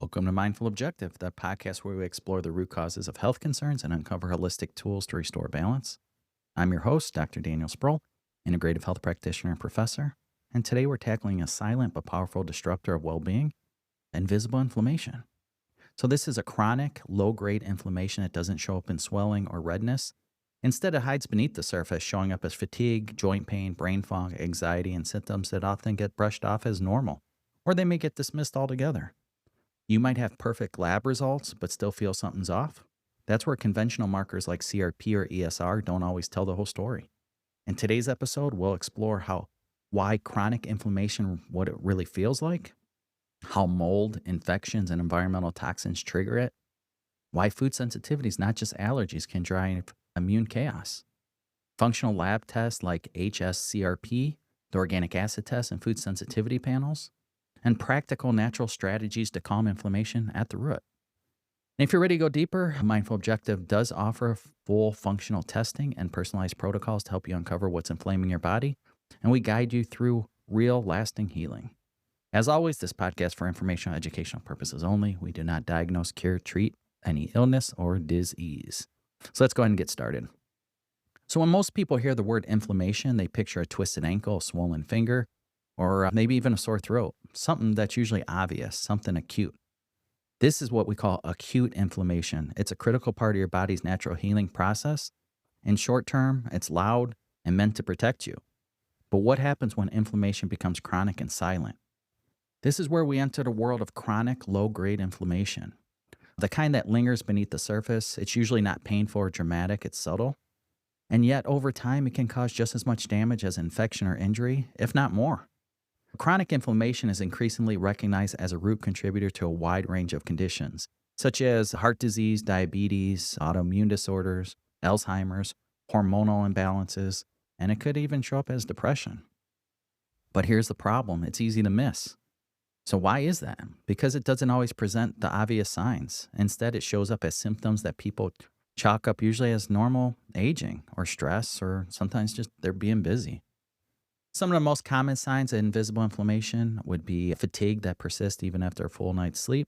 Welcome to Mindful Objective, the podcast where we explore the root causes of health concerns and uncover holistic tools to restore balance. I'm your host, Dr. Daniel Sproul, integrative health practitioner and professor, and today we're tackling a silent but powerful disruptor of well being, invisible inflammation. So, this is a chronic, low grade inflammation that doesn't show up in swelling or redness. Instead, it hides beneath the surface, showing up as fatigue, joint pain, brain fog, anxiety, and symptoms that often get brushed off as normal, or they may get dismissed altogether. You might have perfect lab results, but still feel something's off. That's where conventional markers like CRP or ESR don't always tell the whole story. In today's episode, we'll explore why chronic inflammation, what it really feels like, how mold, infections, and environmental toxins trigger it, why food sensitivities, not just allergies, can drive immune chaos. Functional lab tests like hs-CRP, the organic acid test, and food sensitivity panels, and practical natural strategies to calm inflammation at the root. And if you're ready to go deeper, Mindful Objective does offer full functional testing and personalized protocols to help you uncover what's inflaming your body, and we guide you through real, lasting healing. As always, this podcast for informational and educational purposes only. We do not diagnose, cure, treat any illness or disease. So let's go ahead and get started. So when most people hear the word inflammation, they picture a twisted ankle, a swollen finger, or maybe even a sore throat, something that's usually obvious, something acute. This is what we call acute inflammation. It's a critical part of your body's natural healing process. In short term, it's loud and meant to protect you. But what happens when inflammation becomes chronic and silent? This is where we enter the world of chronic, low-grade inflammation. The kind that lingers beneath the surface. It's usually not painful or dramatic, it's subtle. And yet, over time, it can cause just as much damage as infection or injury, if not more. Chronic inflammation is increasingly recognized as a root contributor to a wide range of conditions, such as heart disease, diabetes, autoimmune disorders, Alzheimer's, hormonal imbalances, and it could even show up as depression. But here's the problem, it's easy to miss. So why is that? Because it doesn't always present the obvious signs. Instead, it shows up as symptoms that people chalk up usually as normal aging or stress, or sometimes just they're being busy. Some of the most common signs of invisible inflammation would be fatigue that persists even after a full night's sleep,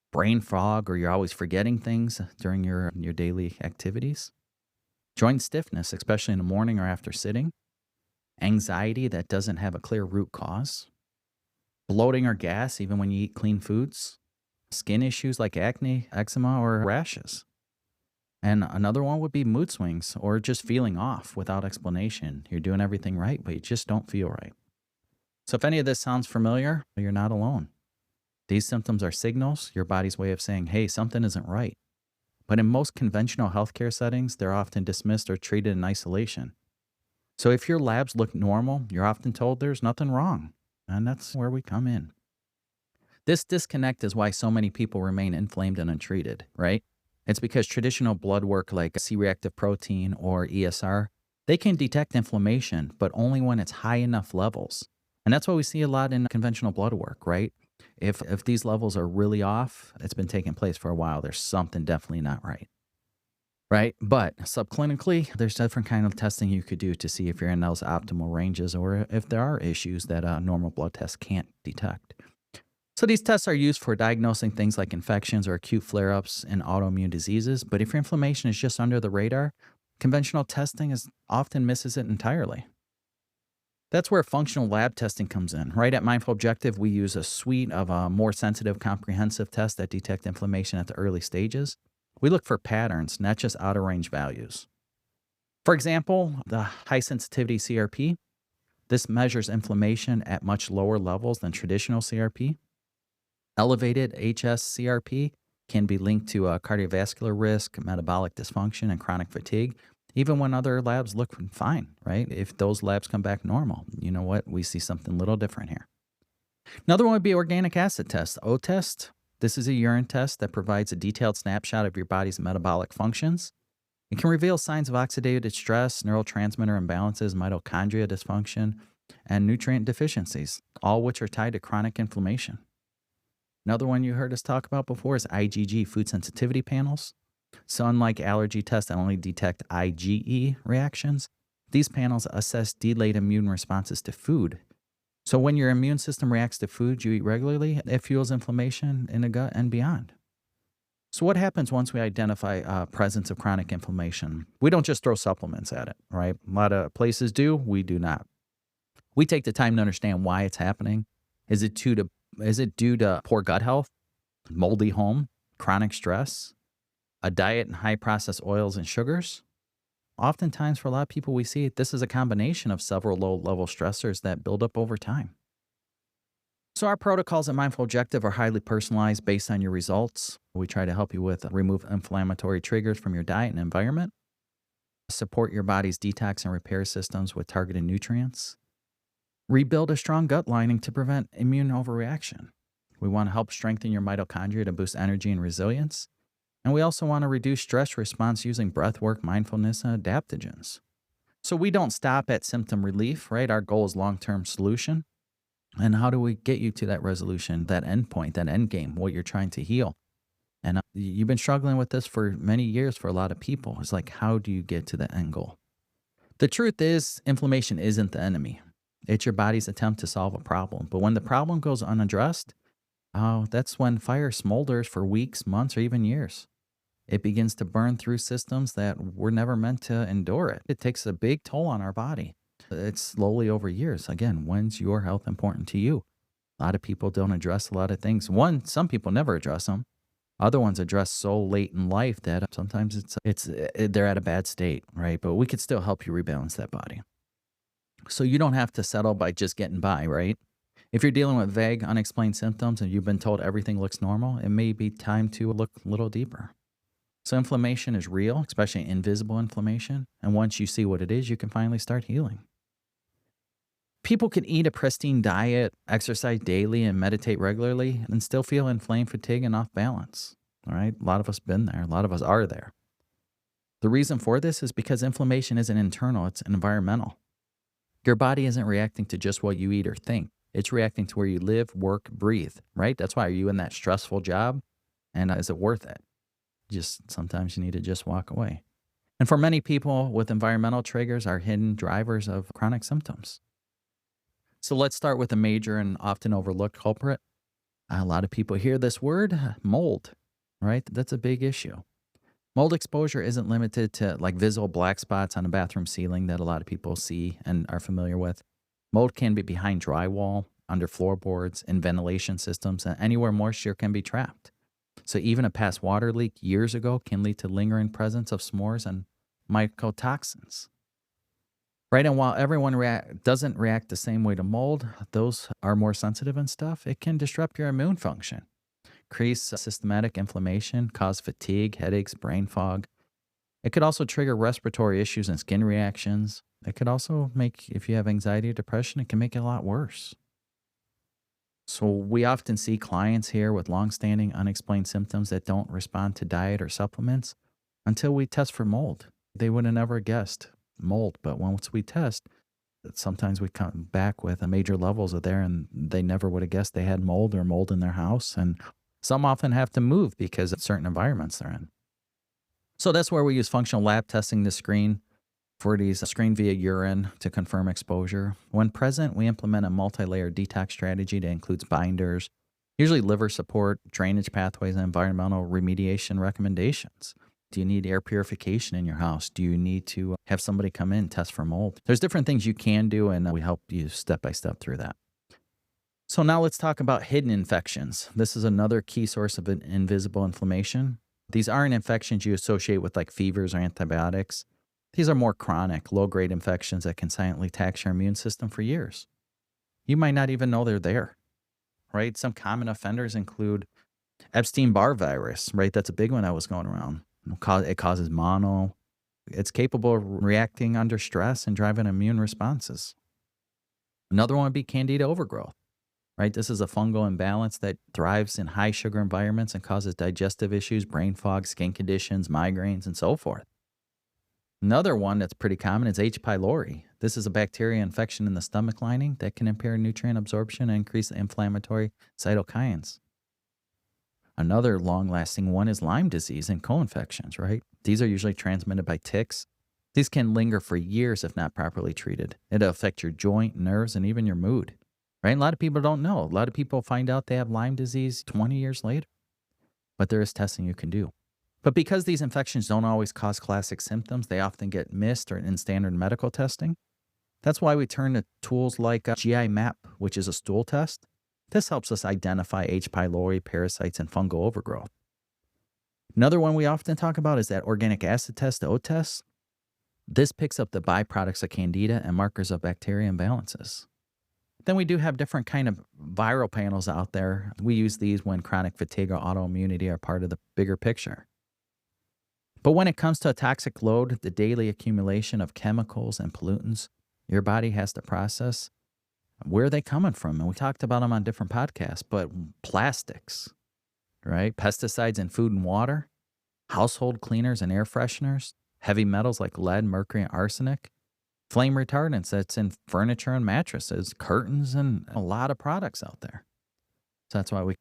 brain fog, or you're always forgetting things during your daily activities, joint stiffness, especially in the morning or after sitting, anxiety that doesn't have a clear root cause, bloating or gas even when you eat clean foods, skin issues like acne, eczema, or rashes. And another one would be mood swings or just feeling off without explanation. You're doing everything right, but you just don't feel right. So if any of this sounds familiar, you're not alone. These symptoms are signals, your body's way of saying, hey, something isn't right. But in most conventional healthcare settings, they're often dismissed or treated in isolation. So if your labs look normal, you're often told there's nothing wrong. And that's where we come in. This disconnect is why so many people remain inflamed and untreated, right? It's because traditional blood work like C-reactive protein or ESR, they can detect inflammation, but only when it's high enough levels. And that's what we see a lot in conventional blood work, right? If these levels are really off, it's been taking place for a while, there's something definitely not right. Right? But subclinically, there's different kind of testing you could do to see if you're in those optimal ranges or if there are issues that a normal blood test can't detect. So these tests are used for diagnosing things like infections or acute flare-ups in autoimmune diseases, but if your inflammation is just under the radar, conventional testing often misses it entirely. That's where functional lab testing comes in. Right at Mindful Objective, we use a suite of more sensitive, comprehensive tests that detect inflammation at the early stages. We look for patterns, not just out-of-range values. For example, the high-sensitivity CRP, this measures inflammation at much lower levels than traditional CRP. Elevated hs-CRP can be linked to cardiovascular risk, metabolic dysfunction, and chronic fatigue, even when other labs look fine, right? If those labs come back normal, you know what? We see something a little different here. Another one would be organic acid test, O-test. This is a urine test that provides a detailed snapshot of your body's metabolic functions. It can reveal signs of oxidative stress, neurotransmitter imbalances, mitochondria dysfunction, and nutrient deficiencies, all which are tied to chronic inflammation. Another one you heard us talk about before is IgG, food sensitivity panels. So unlike allergy tests that only detect IgE reactions, these panels assess delayed immune responses to food. So when your immune system reacts to foods you eat regularly, it fuels inflammation in the gut and beyond. So what happens once we identify presence of chronic inflammation? We don't just throw supplements at it, right? A lot of places do. We do not. We take the time to understand why it's happening. Is it due to poor gut health, moldy home, chronic stress, a diet and high processed oils and sugars? Oftentimes, for a lot of people we see, this is a combination of several low level stressors that build up over time. So, our protocols at Mindful Objective are highly personalized based on your results. We try to help you with remove inflammatory triggers from your diet and environment, support your body's detox and repair systems with targeted nutrients, rebuild a strong gut lining to prevent immune overreaction. We want to help strengthen your mitochondria to boost energy and resilience. And we also want to reduce stress response using breath work, mindfulness, and adaptogens. So we don't stop at symptom relief, right? Our goal is long-term solution. And how do we get you to that resolution, that end point, that end game, what you're trying to heal? And you've been struggling with this for many years for a lot of people. It's like, how do you get to the end goal? The truth is, inflammation isn't the enemy. It's your body's attempt to solve a problem. But when the problem goes unaddressed, that's when fire smolders for weeks, months, or even years. It begins to burn through systems that were never meant to endure it. It takes a big toll on our body. It's slowly over years. Again, when's your health important to you? A lot of people don't address a lot of things. Some people never address them. Other ones address so late in life that sometimes they're at a bad state, right? But we could still help you rebalance that body. So you don't have to settle by just getting by, right? If you're dealing with vague, unexplained symptoms and you've been told everything looks normal, it may be time to look a little deeper. So inflammation is real, especially invisible inflammation. And once you see what it is, you can finally start healing. People can eat a pristine diet, exercise daily, and meditate regularly and still feel inflamed, fatigue, and off balance. All right. A lot of us been there. A lot of us are there. The reason for this is because inflammation isn't internal, it's environmental. Your body isn't reacting to just what you eat or think. It's reacting to where you live, work, breathe, right? That's why are you in that stressful job? And is it worth it? Just sometimes you need to just walk away. And for many people with environmental triggers are hidden drivers of chronic symptoms. So let's start with a major and often overlooked culprit. A lot of people hear this word, mold, right? That's a big issue. Mold exposure isn't limited to like visible black spots on a bathroom ceiling that a lot of people see and are familiar with. Mold can be behind drywall, under floorboards, in ventilation systems, and anywhere moisture can be trapped. So even a past water leak years ago can lead to lingering presence of spores and mycotoxins. Right, and while everyone doesn't react the same way to mold, those are more sensitive and stuff, it can disrupt your immune function, increase systematic inflammation, cause fatigue, headaches, brain fog. It could also trigger respiratory issues and skin reactions. It could also make, if you have anxiety or depression, it can make it a lot worse. So we often see clients here with longstanding unexplained symptoms that don't respond to diet or supplements until we test for mold. They would have never guessed mold, but once we test, sometimes we come back with major levels of there and they never would have guessed they had mold or mold in their house. And some often have to move because of certain environments they're in. So that's where we use functional lab testing to screen for these screen via urine to confirm exposure. When present, we implement a multi-layer detox strategy that includes binders, usually liver support, drainage pathways, and environmental remediation recommendations. Do you need air purification in your house? Do you need to have somebody come in and test for mold? There's different things you can do, and we help you step by step through that. So now let's talk about hidden infections. This is another key source of invisible inflammation. These aren't infections you associate with like fevers or antibiotics. These are more chronic, low-grade infections that can silently tax your immune system for years. You might not even know they're there, right? Some common offenders include Epstein-Barr virus, right? That's a big one that was going around. It causes mono. It's capable of reacting under stress and driving immune responses. Another one would be Candida overgrowth, right? This is a fungal imbalance that thrives in high-sugar environments and causes digestive issues, brain fog, skin conditions, migraines, and so forth. Another one that's pretty common is H. pylori. This is a bacteria infection in the stomach lining that can impair nutrient absorption and increase inflammatory cytokines. Another long-lasting one is Lyme disease and co-infections, right? These are usually transmitted by ticks. These can linger for years if not properly treated. It'll affect your joint, nerves, and even your mood. right? A lot of people don't know. A lot of people find out they have Lyme disease 20 years later, but there is testing you can do. But because these infections don't always cause classic symptoms, they often get missed or in standard medical testing. That's why we turn to tools like GI map, which is a stool test. This helps us identify H. pylori, parasites, and fungal overgrowth. Another one we often talk about is that organic acid test, the O test. This picks up the byproducts of candida and markers of bacteria imbalances. Then we do have different kind of viral panels out there. We use these when chronic fatigue or autoimmunity are part of the bigger picture. But when it comes to a toxic load, the daily accumulation of chemicals and pollutants your body has to process, where are they coming from? And we talked about them on different podcasts, but plastics, right? Pesticides in food and water, household cleaners and air fresheners, heavy metals like lead, mercury, and arsenic, flame retardants that's in furniture and mattresses, curtains, and a lot of products out there. So that's why we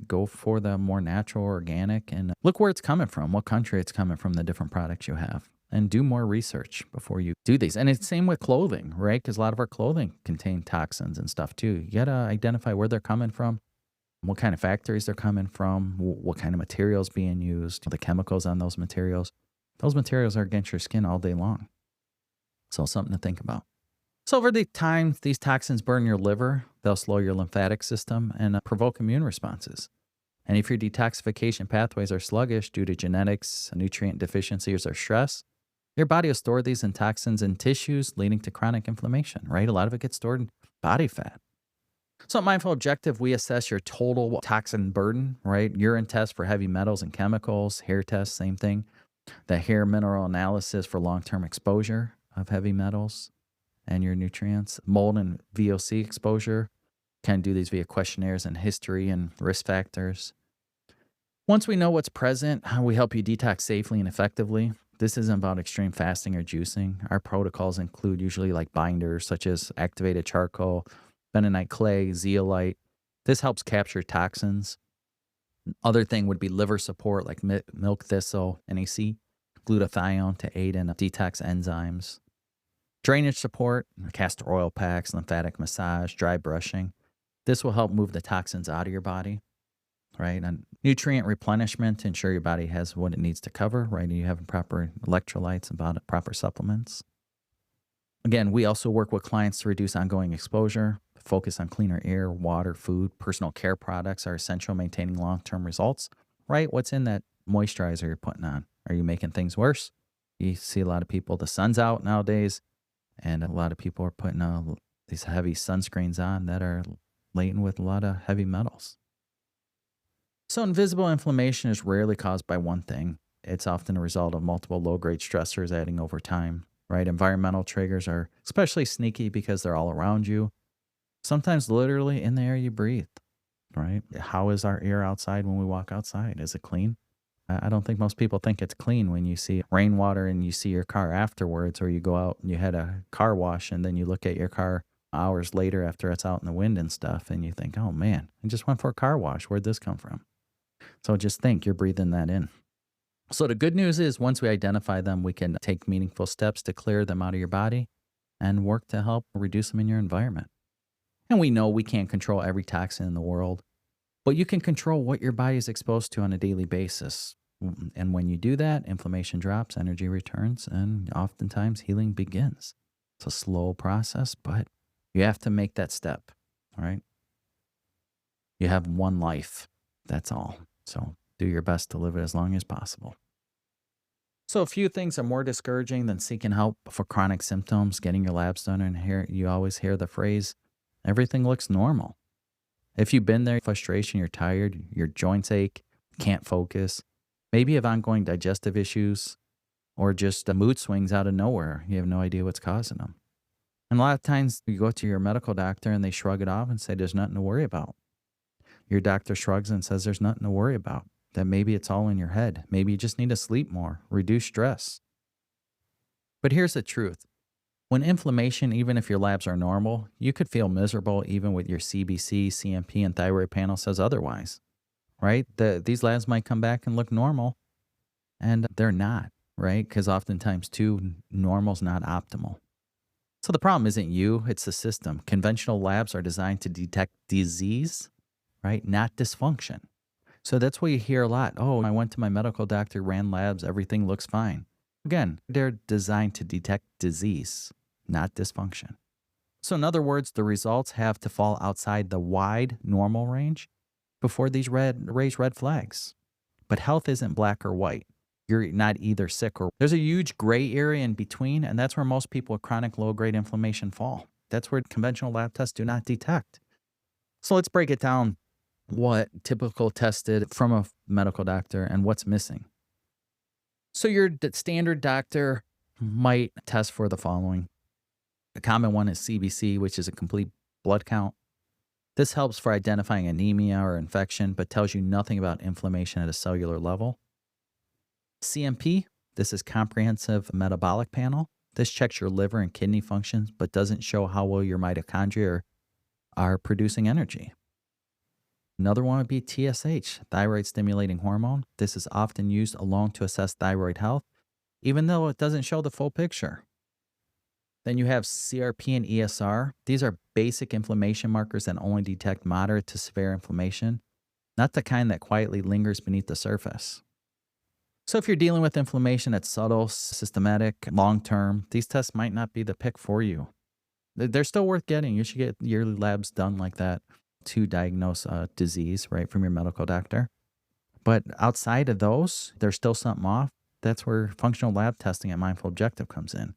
go for the more natural, organic, and look where it's coming from, what country it's coming from, the different products you have, and do more research before you do these. And it's the same with clothing, right? Because a lot of our clothing contain toxins and stuff too. You got to identify where they're coming from, what kind of factories they're coming from, what kind of materials being used, the chemicals on those materials. Those materials are against your skin all day long. So something to think about. So over the time, these toxins burn your liver, they'll slow your lymphatic system and provoke immune responses. And if your detoxification pathways are sluggish due to genetics, nutrient deficiencies, or stress, your body will store these toxins in tissues, leading to chronic inflammation, right? A lot of it gets stored in body fat. So at Mindful Objective, we assess your total toxin burden, right? Urine test for heavy metals and chemicals, hair test, same thing. The hair mineral analysis for long-term exposure of heavy metals and your nutrients, mold and VOC exposure. Can do these via questionnaires and history and risk factors. Once we know what's present, we help you detox safely and effectively. This isn't about extreme fasting or juicing. Our protocols include usually like binders such as activated charcoal, bentonite clay, zeolite. This helps capture toxins. Other thing would be liver support like milk thistle, NAC, glutathione to aid in detox enzymes. Drainage support, castor oil packs, lymphatic massage, dry brushing. This will help move the toxins out of your body, right? And nutrient replenishment to ensure your body has what it needs to cover, right? And you have proper electrolytes and proper supplements. Again, we also work with clients to reduce ongoing exposure, focus on cleaner air, water, food, personal care products are essential maintaining long-term results, right? What's in that moisturizer you're putting on? Are you making things worse? You see a lot of people, the sun's out nowadays, and a lot of people are putting these heavy sunscreens on that are laden with a lot of heavy metals. So invisible inflammation is rarely caused by one thing. It's often a result of multiple low-grade stressors adding over time, right? Environmental triggers are especially sneaky because they're all around you. Sometimes literally in the air you breathe, right? How is our air outside when we walk outside? Is it clean? I don't think most people think it's clean when you see rainwater and you see your car afterwards, or you go out and you had a car wash and then you look at your car hours later after it's out in the wind and stuff and you think, oh man, I just went for a car wash. Where'd this come from? So just think you're breathing that in. So the good news is once we identify them, we can take meaningful steps to clear them out of your body and work to help reduce them in your environment. And we know we can't control every toxin in the world, but you can control what your body is exposed to on a daily basis. And when you do that, inflammation drops, energy returns, and oftentimes healing begins. It's a slow process, but you have to make that step, all right? You have one life, that's all. So do your best to live it as long as possible. So a few things are more discouraging than seeking help for chronic symptoms, getting your labs done, and you always hear the phrase, everything looks normal. If you've been there, frustration, you're tired, your joints ache, can't focus, maybe you have ongoing digestive issues, or just mood swings out of nowhere. You have no idea what's causing them. And a lot of times you go to your medical doctor and they shrug it off and say there's nothing to worry about. Your doctor shrugs and says there's nothing to worry about, that maybe it's all in your head. Maybe you just need to sleep more, reduce stress. But here's the truth. When inflammation, even if your labs are normal, you could feel miserable even with your CBC, CMP, and thyroid panel says otherwise, right? These labs might come back and look normal, and they're not, right? Because oftentimes, too, normal's not optimal. So the problem isn't you, it's the system. Conventional labs are designed to detect disease, right? Not dysfunction. So that's what you hear a lot. Oh, I went to my medical doctor, ran labs, everything looks fine. Again, they're designed to detect disease, not dysfunction. So, in other words, the results have to fall outside the wide normal range before these raise red flags. But health isn't black or white. You're not either sick or there's a huge gray area in between, and that's where most people with chronic low-grade inflammation fall. That's where conventional lab tests do not detect. So let's break it down what typical tested from a medical doctor and what's missing. So your standard doctor might test for the following. A common one is CBC, which is a complete blood count. This helps for identifying anemia or infection, but tells you nothing about inflammation at a cellular level. CMP, this is comprehensive metabolic panel. This checks your liver and kidney functions, but doesn't show how well your mitochondria are producing energy. Another one would be TSH, thyroid stimulating hormone. This is often used alone to assess thyroid health, even though it doesn't show the full picture. Then you have CRP and ESR. These are basic inflammation markers that only detect moderate to severe inflammation, not the kind that quietly lingers beneath the surface. So if you're dealing with inflammation that's subtle, systematic, long-term, these tests might not be the pick for you. They're still worth getting. You should get yearly labs done like that to diagnose a disease, right, from your medical doctor. But outside of those, there's still something off. That's where functional lab testing at Mindful Objective comes in.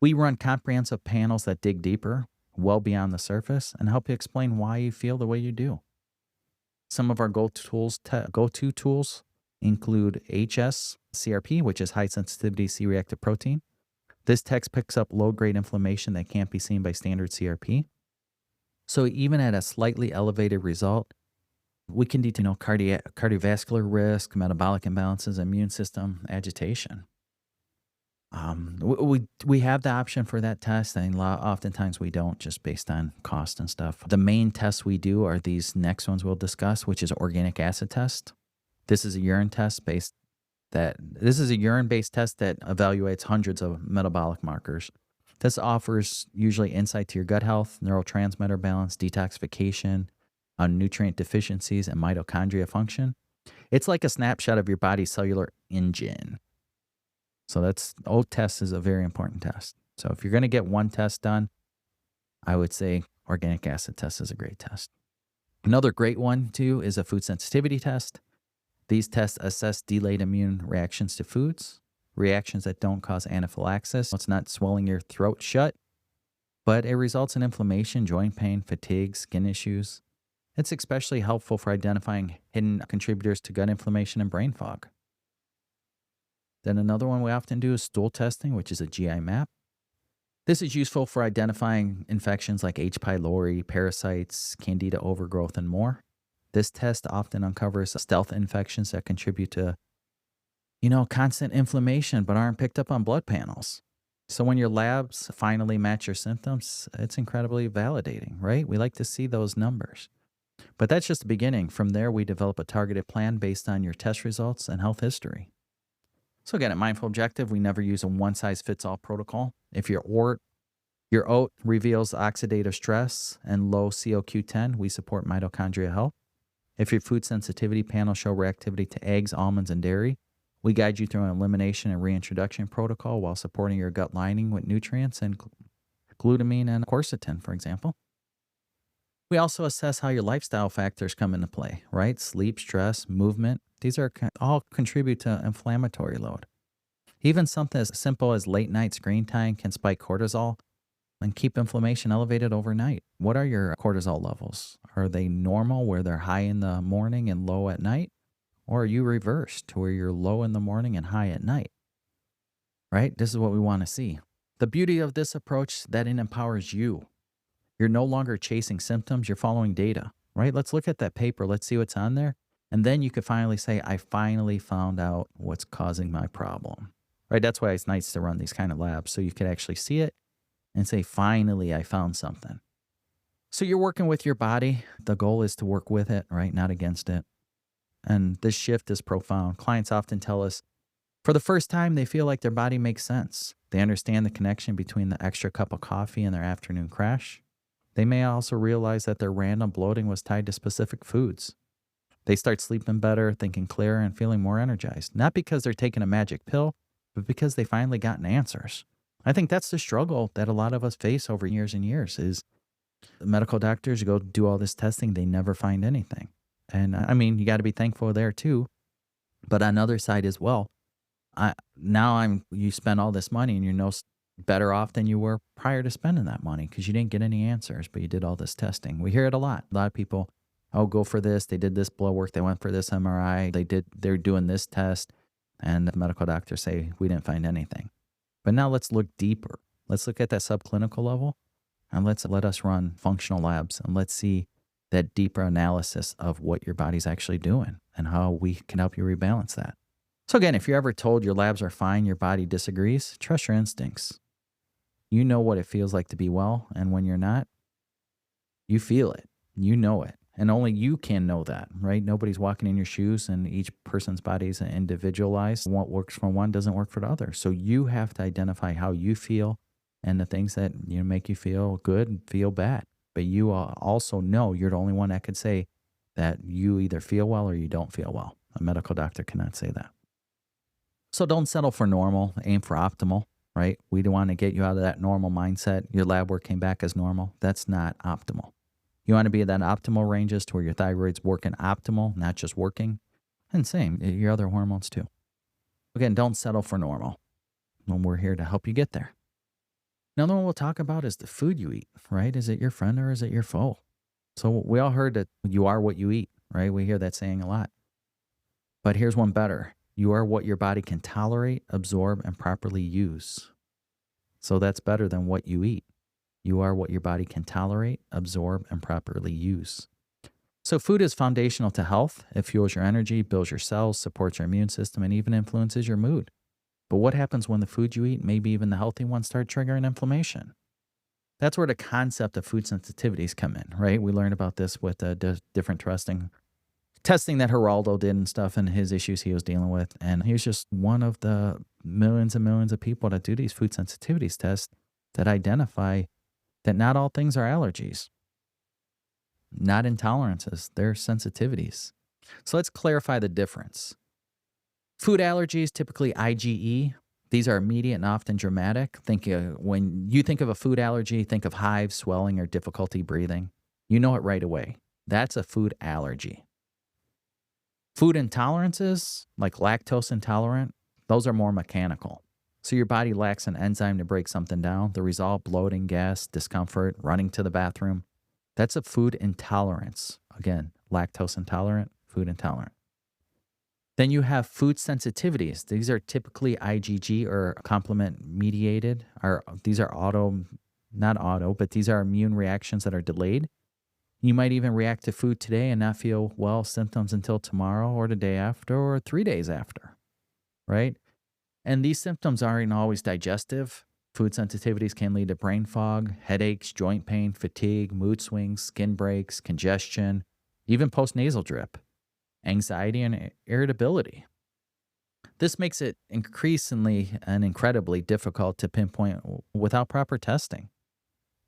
We run comprehensive panels that dig deeper, well beyond the surface, and help you explain why you feel the way you do. Some of our go-to tools include hs-CRP, which is high-sensitivity C-reactive protein. This test picks up low-grade inflammation that can't be seen by standard CRP. So even at a slightly elevated result, we can detect cardiovascular risk, metabolic imbalances, immune system agitation. We have the option for that test, and oftentimes we don't, just based on cost and stuff. The main tests we do are these next ones we'll discuss, which is organic acid test. This is a urine test based this is a urine-based test that evaluates hundreds of metabolic markers. This offers usually insight to your gut health, neurotransmitter balance, detoxification, nutrient deficiencies, and mitochondria function. It's like a snapshot of your body's cellular engine. So O test is a very important test. So if you're going to get one test done, I would say organic acid test is a great test. Another great one too is a food sensitivity test. These tests assess delayed immune reactions to foods, reactions that don't cause anaphylaxis. It's not swelling your throat shut, but it results in inflammation, joint pain, fatigue, skin issues. It's especially helpful for identifying hidden contributors to gut inflammation and brain fog. Then another one we often do is stool testing, which is a GI map. This is useful for identifying infections like H. pylori, parasites, candida overgrowth, and more. This test often uncovers stealth infections that contribute to, constant inflammation but aren't picked up on blood panels. So when your labs finally match your symptoms, it's incredibly validating, right? We like to see those numbers. But that's just the beginning. From there, we develop a targeted plan based on your test results and health history. So again, at Mindful Objective, we never use a one-size-fits-all protocol. If your OAT reveals oxidative stress and low COQ10, we support mitochondria health. If your food sensitivity panel show reactivity to eggs, almonds, and dairy, we guide you through an elimination and reintroduction protocol while supporting your gut lining with nutrients and glutamine and quercetin, for example. We also assess how your lifestyle factors come into play, right? Sleep, stress, movement. These all contribute to inflammatory load. Even something as simple as late night screen time can spike cortisol and keep inflammation elevated overnight. What are your cortisol levels? Are they normal where they're high in the morning and low at night? Or are you reversed to where you're low in the morning and high at night? Right? This is what we want to see. The beauty of this approach, that it empowers you. You're no longer chasing symptoms, you're following data, right? Let's look at that paper. Let's see what's on there. And then you could finally say, I finally found out what's causing my problem, right? That's why it's nice to run these kind of labs. So you could actually see it and say, finally, I found something. So you're working with your body. The goal is to work with it, right? Not against it. And this shift is profound. Clients often tell us, For the first time, they feel like their body makes sense. They understand the connection between the extra cup of coffee and their afternoon crash. They may also realize that their random bloating was tied to specific foods. They start sleeping better, thinking clearer, and feeling more energized, not because they're taking a magic pill, but because they finally gotten answers. I think that's the struggle that a lot of us face over years and years is medical doctors go do all this testing, they never find anything. And I mean, you got to be thankful there too. But on the other side as well, you spend all this money and you're better off than you were prior to spending that money because you didn't get any answers, but you did all this testing. We hear it a lot. A lot of people, oh, go for this. They did this blood work. They went for this MRI. They're doing this test. And the medical doctors say, we didn't find anything. But now let's look deeper. Let's look at that subclinical level and let us run functional labs and let's see that deeper analysis of what your body's actually doing and how we can help you rebalance that. So again, if you're ever told your labs are fine, your body disagrees, trust your instincts. You know what it feels like to be well, and when you're not, you feel it. You know it. And only you can know that, right? Nobody's walking in your shoes, and each person's body is individualized. What works for one doesn't work for the other. So you have to identify how you feel and the things that make you feel good and feel bad. But you also know you're the only one that could say that you either feel well or you don't feel well. A medical doctor cannot say that. So don't settle for normal, aim for optimal, right? We don't want to get you out of that normal mindset. Your lab work came back as normal. That's not optimal. You want to be in that optimal ranges to where your thyroid's working optimal, not just working. And same, your other hormones too. Again, don't settle for normal. When we're here to help you get there. Another one we'll talk about is the food you eat, right? Is it your friend or is it your foe? So we all heard that you are what you eat, right? We hear that saying a lot. But here's one better. You are what your body can tolerate, absorb, and properly use. So that's better than what you eat. You are what your body can tolerate, absorb, and properly use. So food is foundational to health. It fuels your energy, builds your cells, supports your immune system, and even influences your mood. But what happens when the food you eat, maybe even the healthy ones, start triggering inflammation? That's where the concept of food sensitivities come in, right? We learned about this with different testing that Geraldo did and stuff and his issues he was dealing with. And he was just one of the millions and millions of people that do these food sensitivities tests that identify that not all things are allergies, not intolerances, they're sensitivities. So let's clarify the difference. Food allergies, typically IgE, these are immediate and often dramatic. When you think of a food allergy, think of hives, swelling, or difficulty breathing. You know it right away. That's a food allergy. Food intolerances, like lactose intolerant, those are more mechanical. So your body lacks an enzyme to break something down. The result, bloating, gas, discomfort, running to the bathroom. That's a food intolerance. Again, lactose intolerant, food intolerant. Then you have food sensitivities. These are typically IgG or complement mediated. These are these are immune reactions that are delayed. You might even react to food today and not feel symptoms until tomorrow or the day after or 3 days after, right? And these symptoms aren't always digestive. Food sensitivities can lead to brain fog, headaches, joint pain, fatigue, mood swings, skin breaks, congestion, even postnasal drip, anxiety, and irritability. This makes it increasingly and incredibly difficult to pinpoint without proper testing.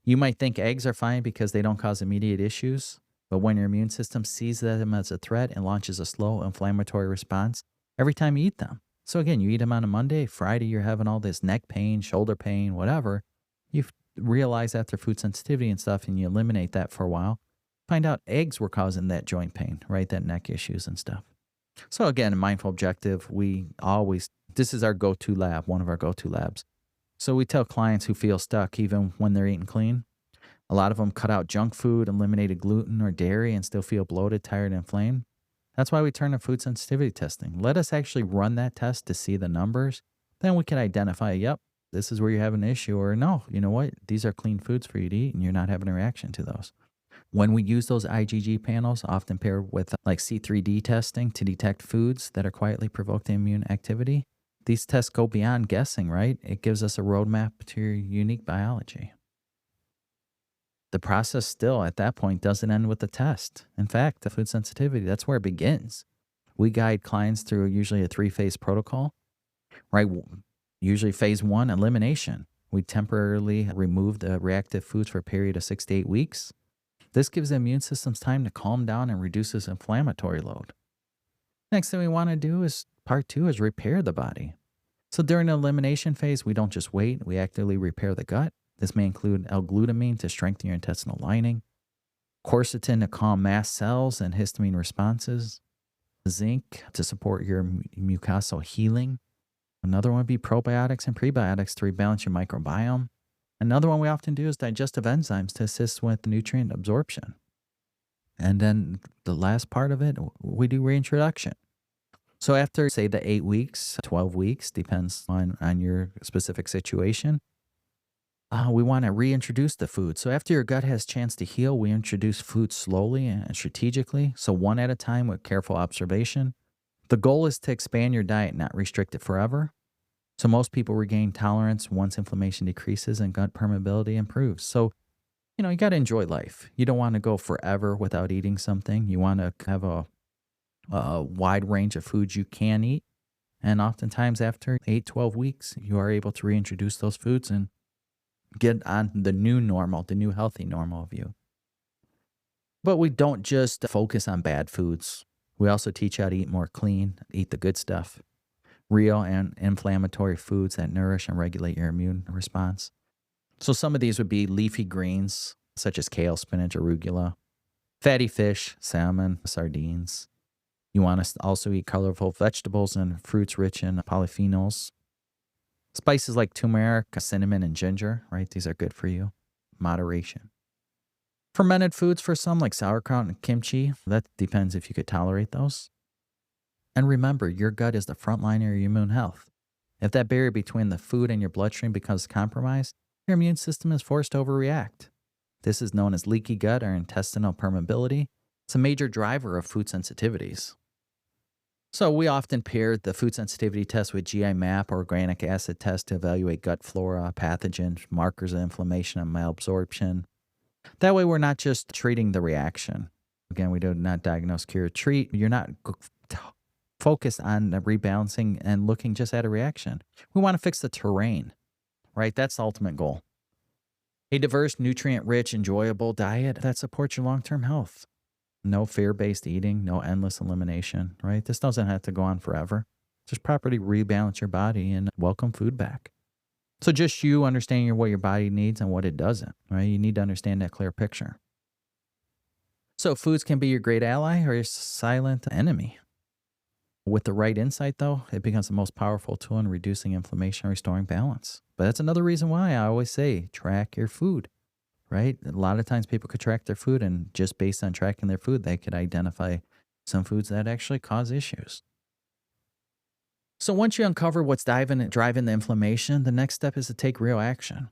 You might think eggs are fine because they don't cause immediate issues, but when your immune system sees them as a threat and launches a slow inflammatory response every time you eat them. So again, you eat them on a Monday, Friday, you're having all this neck pain, shoulder pain, whatever. You realize after food sensitivity and stuff, and you eliminate that for a while, find out eggs were causing that joint pain, right? That neck issues and stuff. So again, a mindful objective, this is our go-to lab, one of our go-to labs. So we tell clients who feel stuck even when they're eating clean. A lot of them cut out junk food, eliminated gluten or dairy, and still feel bloated, tired, and inflamed. That's why we turn to food sensitivity testing. Let us actually run that test to see the numbers. Then we can identify, yep, this is where you have an issue, or no, you know what? These are clean foods for you to eat, and you're not having a reaction to those. When we use those IgG panels, often paired with like C3D testing to detect foods that are quietly provoking immune activity, these tests go beyond guessing, right? It gives us a roadmap to your unique biology. The process still, at that point, doesn't end with the test. In fact, the food sensitivity, that's where it begins. We guide clients through usually a 3-phase protocol. right? Usually phase one, elimination. We temporarily remove the reactive foods for a period of 6 to 8 weeks. This gives the immune system's time to calm down and reduces inflammatory load. Next thing we want to do is part two is repair the body. So during the elimination phase, we don't just wait, we actively repair the gut. This may include L-glutamine to strengthen your intestinal lining, quercetin to calm mast cells and histamine responses, zinc to support your mucosal healing. Another one would be probiotics and prebiotics to rebalance your microbiome. Another one we often do is digestive enzymes to assist with nutrient absorption. And then the last part of it, we do reintroduction. So after, say, the 8 weeks, 12 weeks, depends on your specific situation, we want to reintroduce the food. So after your gut has a chance to heal, we introduce food slowly and strategically. So one at a time with careful observation. The goal is to expand your diet, not restrict it forever. So most people regain tolerance once inflammation decreases and gut permeability improves. So, you got to enjoy life. You don't want to go forever without eating something. You want to have a wide range of foods you can eat. And oftentimes after 8-12 weeks, you are able to reintroduce those foods and get on the new normal, the new healthy normal of you. But we don't just focus on bad foods. We also teach you how to eat more clean, eat the good stuff, real and inflammatory foods that nourish and regulate your immune response. So some of these would be leafy greens, such as kale, spinach, arugula, fatty fish, salmon, sardines. You want to also eat colorful vegetables and fruits rich in polyphenols. Spices like turmeric, cinnamon, and ginger, right? These are good for you. Moderation. Fermented foods for some, like sauerkraut and kimchi. That depends if you could tolerate those. And remember, your gut is the front line of your immune health. If that barrier between the food and your bloodstream becomes compromised, your immune system is forced to overreact. This is known as leaky gut or intestinal permeability. It's a major driver of food sensitivities. So we often pair the food sensitivity test with GI map or organic acid test to evaluate gut flora, pathogens, markers of inflammation and malabsorption. That way we're not just treating the reaction. Again, we do not diagnose, cure, treat. You're not focused on the rebalancing and looking just at a reaction. We want to fix the terrain, right? That's the ultimate goal. A diverse, nutrient-rich, enjoyable diet that supports your long-term health. No fear-based eating, no endless elimination, right? This doesn't have to go on forever. Just properly rebalance your body and welcome food back. So just you understanding what your body needs and what it doesn't, right? You need to understand that clear picture. So foods can be your great ally or your silent enemy. With the right insight, though, it becomes the most powerful tool in reducing inflammation and restoring balance. But that's another reason why I always say track your food. Right? A lot of times people could track their food, and just based on tracking their food, they could identify some foods that actually cause issues. So once you uncover what's driving the inflammation, the next step is to take real action.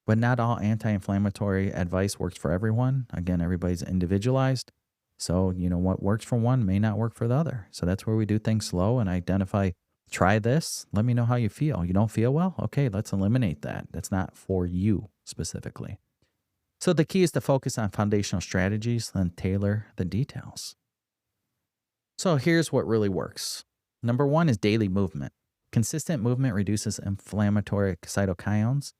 But not all anti-inflammatory advice works for everyone. Again, everybody's individualized. So, what works for one may not work for the other. So that's where we do things slow and identify, try this, let me know how you feel. You don't feel well? Okay, let's eliminate that. That's not for you specifically. So the key is to focus on foundational strategies and tailor the details. So here's what really works. Number one is daily movement. Consistent movement reduces inflammatory cytokines.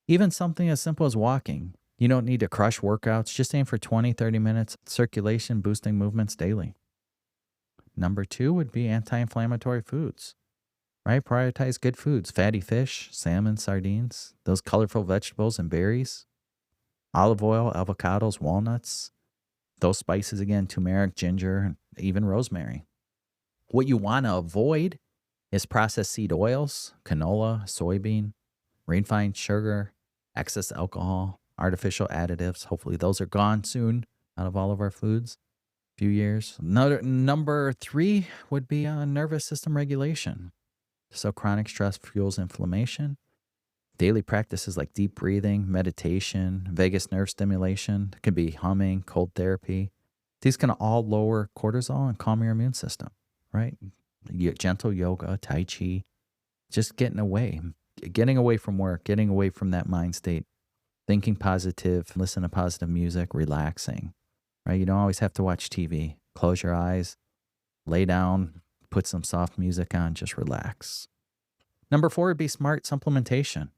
Even something as simple as walking. You don't need to crush workouts. Just aim for 20-30 minutes circulation boosting movements daily. Number two would be anti-inflammatory foods. Right? Prioritize good foods. Fatty fish, salmon, sardines, those colorful vegetables and berries. Olive oil, avocados, walnuts, those spices again, turmeric, ginger, and even rosemary. What you want to avoid is processed seed oils, canola, soybean, refined sugar, excess alcohol, artificial additives. Hopefully those are gone soon out of all of our foods. Few years. Number three would be nervous system regulation. So chronic stress fuels inflammation. Daily practices like deep breathing, meditation, vagus nerve stimulation, it could be humming, cold therapy. These can all lower cortisol and calm your immune system, right? Gentle yoga, tai chi, just getting away from work, getting away from that mind state, thinking positive, listen to positive music, relaxing, right? You don't always have to watch TV. Close your eyes, lay down, put some soft music on, just relax. Number 4 would be smart supplementation,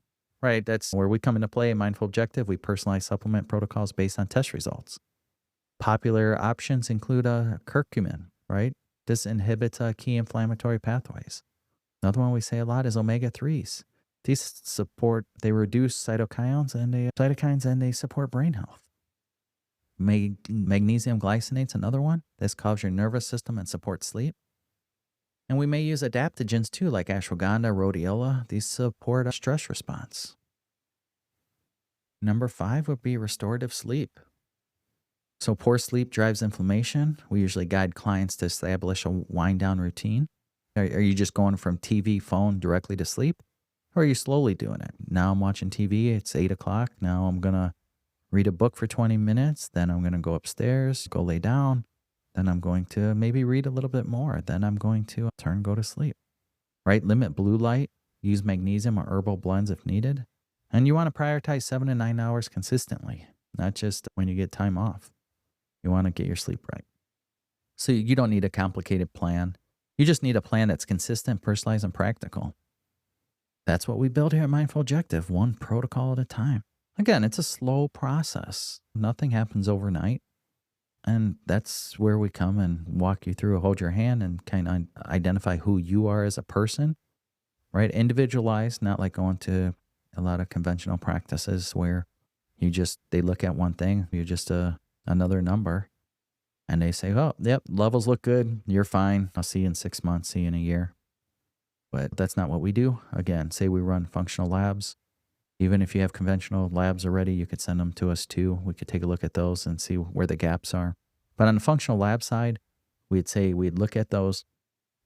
right? That's where we come into play in Mindful Objective. We personalize supplement protocols based on test results. Popular options include curcumin, right? This inhibits key inflammatory pathways. Another one we say a lot is omega-3s. They reduce cytokines and they support brain health. Magnesium glycinate's another one. This calms your nervous system and supports sleep. And we may use adaptogens too, like ashwagandha, rhodiola. These support a stress response. Number 5 would be restorative sleep. So poor sleep drives inflammation. We usually guide clients to establish a wind down routine. Are you just going from TV, phone directly to sleep? Or are you slowly doing it? Now I'm watching TV, it's 8 o'clock. Now I'm going to read a book for 20 minutes. Then I'm going to go upstairs, go lay down. Then I'm going to maybe read a little bit more. Then I'm going to go to sleep, right? Limit blue light, use magnesium or herbal blends if needed. And you want to prioritize 7 to 9 hours consistently, not just when you get time off. You want to get your sleep right. So you don't need a complicated plan. You just need a plan that's consistent, personalized, and practical. That's what we build here at Mindful Objective, one protocol at a time. Again, it's a slow process. Nothing happens overnight. And that's where we come and walk you through, hold your hand, and kind of identify who you are as a person, right? Individualized, not like going to a lot of conventional practices where they look at one thing, you're just another number, and they say, oh, yep, levels look good, you're fine, I'll see you in 6 months, see you in a year. But that's not what we do. Again, say we run functional labs. Even if you have conventional labs already, you could send them to us too. We could take a look at those and see where the gaps are. But on the functional lab side, we'd look at those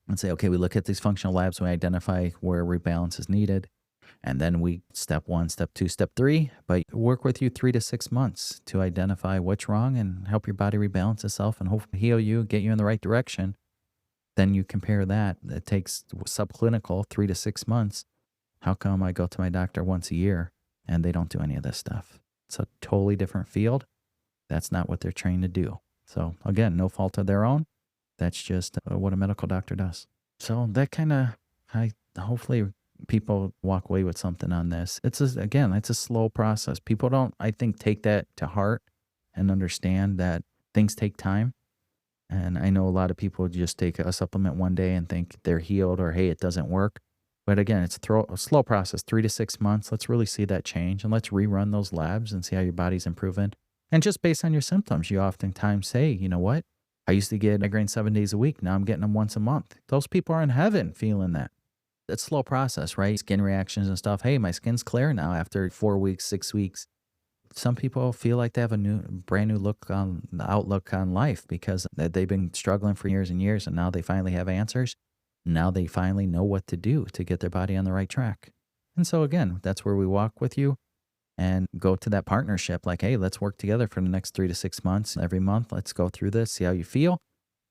and say, okay, we look at these functional labs, we identify where rebalance is needed. And then we step 1, step 2, step 3, but work with you 3 to 6 months to identify what's wrong and help your body rebalance itself and hopefully heal you, get you in the right direction. Then you compare that. It takes subclinical 3 to 6 months. How come I go to my doctor once a year and they don't do any of this stuff? It's a totally different field. That's not what they're trained to do. So again, no fault of their own. That's just what a medical doctor does. So that hopefully people walk away with something on this. It's a slow process. People don't, I think, take that to heart and understand that things take time. And I know a lot of people just take a supplement one day and think they're healed or, hey, it doesn't work. But again, it's a slow process, 3 to 6 months. Let's really see that change and let's rerun those labs and see how your body's improving. And just based on your symptoms, you oftentimes say, you know what? I used to get migraines 7 days a week. Now I'm getting them once a month. Those people are in heaven feeling that. It's a slow process, right? Skin reactions and stuff. Hey, my skin's clear now after 4 weeks, 6 weeks. Some people feel like they have a brand new outlook on life because they've been struggling for years and years, and now they finally have answers. Now they finally know what to do to get their body on the right track. And so again, that's where we walk with you and go to that partnership. Like, hey, let's work together for the next 3 to 6 months. Every month, let's go through this, see how you feel.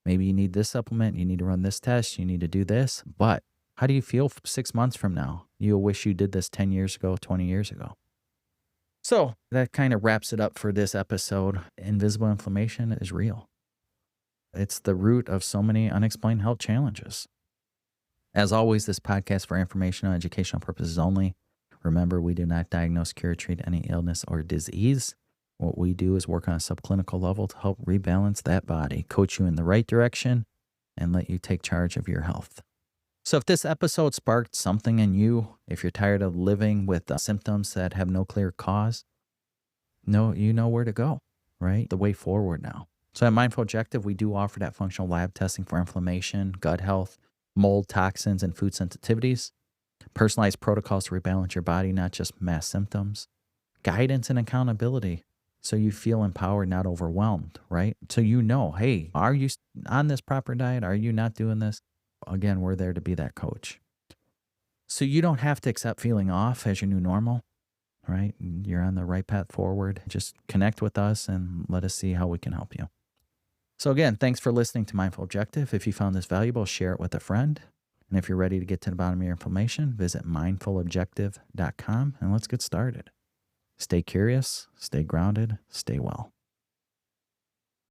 Maybe you need this supplement, you need to run this test, you need to do this. But how do you feel 6 months from now? You'll wish you did this 10 years ago, 20 years ago. So that kind of wraps it up for this episode. Invisible inflammation is real. It's the root of so many unexplained health challenges. As always, this podcast for informational and educational purposes only. Remember, we do not diagnose, cure, or treat any illness or disease. What we do is work on a subclinical level to help rebalance that body, coach you in the right direction, and let you take charge of your health. So if this episode sparked something in you, if you're tired of living with symptoms that have no clear cause, you know where to go, right? The way forward now. So at Mindful Objective, we do offer that functional lab testing for inflammation, gut health, mold, toxins, and food sensitivities. Personalized protocols to rebalance your body, not just mass symptoms. Guidance and accountability so you feel empowered, not overwhelmed, right? So you know, hey, are you on this proper diet? Are you not doing this? Again, we're there to be that coach. So you don't have to accept feeling off as your new normal, right? You're on the right path forward. Just connect with us and let us see how we can help you. So again, thanks for listening to Mindful Objective. If you found this valuable, share it with a friend. And if you're ready to get to the bottom of your inflammation, visit mindfulobjective.com and let's get started. Stay curious, stay grounded, stay well.